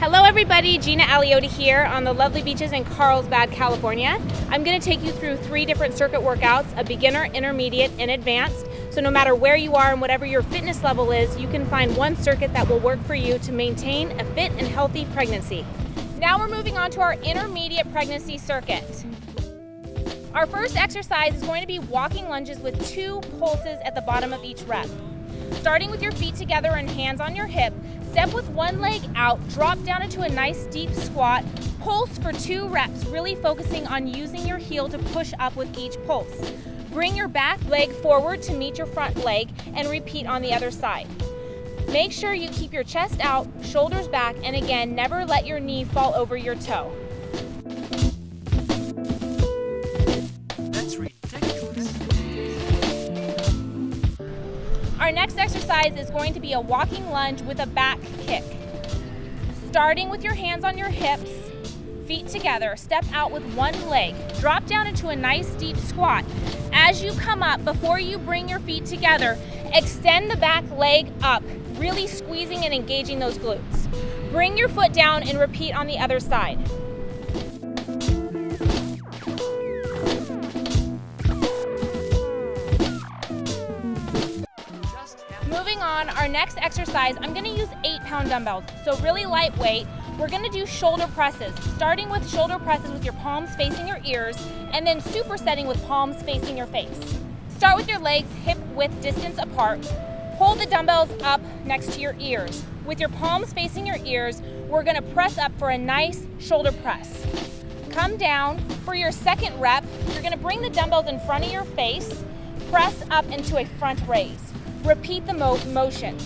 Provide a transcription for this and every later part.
Hello everybody, Gina Aliotti here on the lovely beaches in Carlsbad, California. I'm going to take you through 3 different circuit workouts, a beginner, intermediate, and advanced. So no matter where you are and whatever your fitness level is, you can find one circuit that will work for you to maintain a fit and healthy pregnancy. Now we're moving on to our intermediate pregnancy circuit. Our first exercise is going to be walking lunges with 2 pulses at the bottom of each rep. Starting with your feet together and hands on your hip, step with one leg out, drop down into a nice deep squat, pulse for 2 reps, really focusing on using your heel to push up with each pulse. Bring your back leg forward to meet your front leg and repeat on the other side. Make sure you keep your chest out, shoulders back, and again, never let your knee fall over your toe. Our next exercise is going to be a walking lunge with a back kick. Starting with your hands on your hips, feet together, step out with one leg, drop down into a nice deep squat. As you come up, before you bring your feet together, extend the back leg up, really squeezing and engaging those glutes. Bring your foot down and repeat on the other side. Moving on, our next exercise, I'm going to use 8-pound dumbbells, so really lightweight. We're going to do shoulder presses, starting with shoulder presses with your palms facing your ears, and then supersetting with palms facing your face. Start with your legs hip width distance apart. Hold the dumbbells up next to your ears. With your palms facing your ears, we're going to press up for a nice shoulder press. Come down. For your second rep, you're going to bring the dumbbells in front of your face, press up into a front raise. Repeat the motion.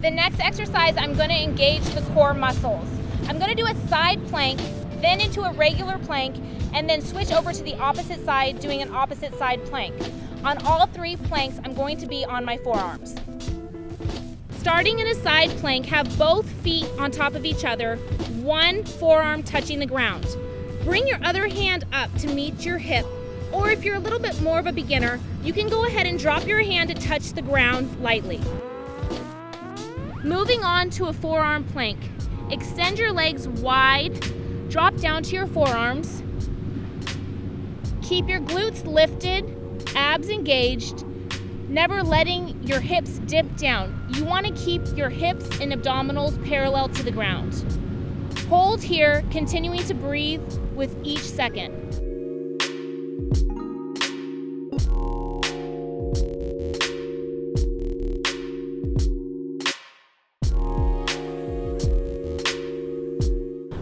The next exercise, I'm going to engage the core muscles. I'm going to do a side plank, then into a regular plank, and then switch over to the opposite side, doing an opposite side plank. On all 3 planks, I'm going to be on my forearms. Starting in a side plank, have both feet on top of each other, one forearm touching the ground. Bring your other hand up to meet your hip, or if you're a little bit more of a beginner, you can go ahead and drop your hand to touch the ground lightly. Moving on to a forearm plank. Extend your legs wide, drop down to your forearms. Keep your glutes lifted, abs engaged, never letting your hips dip down. You want to keep your hips and abdominals parallel to the ground. Hold here, continuing to breathe with each second.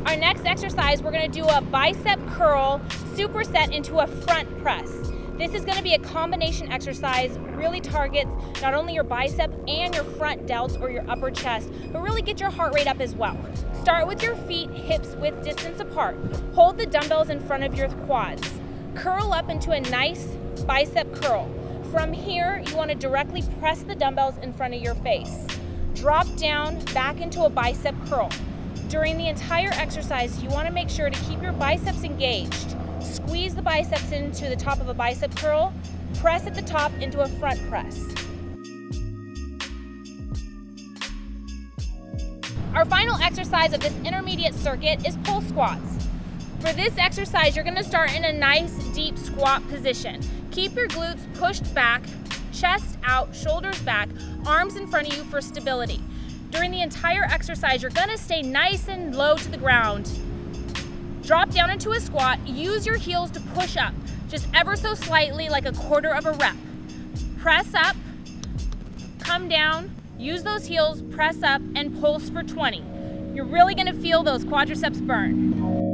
Our next exercise, we're going to do a bicep curl superset into a front press. This is going to be a combination exercise, really targets not only your bicep and your front delts or your upper chest, but really get your heart rate up as well. Start with your feet hips width distance apart. Hold the dumbbells in front of your quads. Curl up into a nice bicep curl. From here, you want to directly press the dumbbells in front of your face. Drop down back into a bicep curl. During the entire exercise, you want to make sure to keep your biceps engaged. Squeeze the biceps into the top of a bicep curl. Press at the top into a front press. Our final exercise of this intermediate circuit is pull squats. For this exercise, you're going to start in a nice deep squat position. Keep your glutes pushed back, chest out, shoulders back, arms in front of you for stability. During the entire exercise, you're going to stay nice and low to the ground. Drop down into a squat. Use your heels to push up, just ever so slightly, like a quarter of a rep. Press up, come down, use those heels, press up, and pulse for 20. You're really going to feel those quadriceps burn.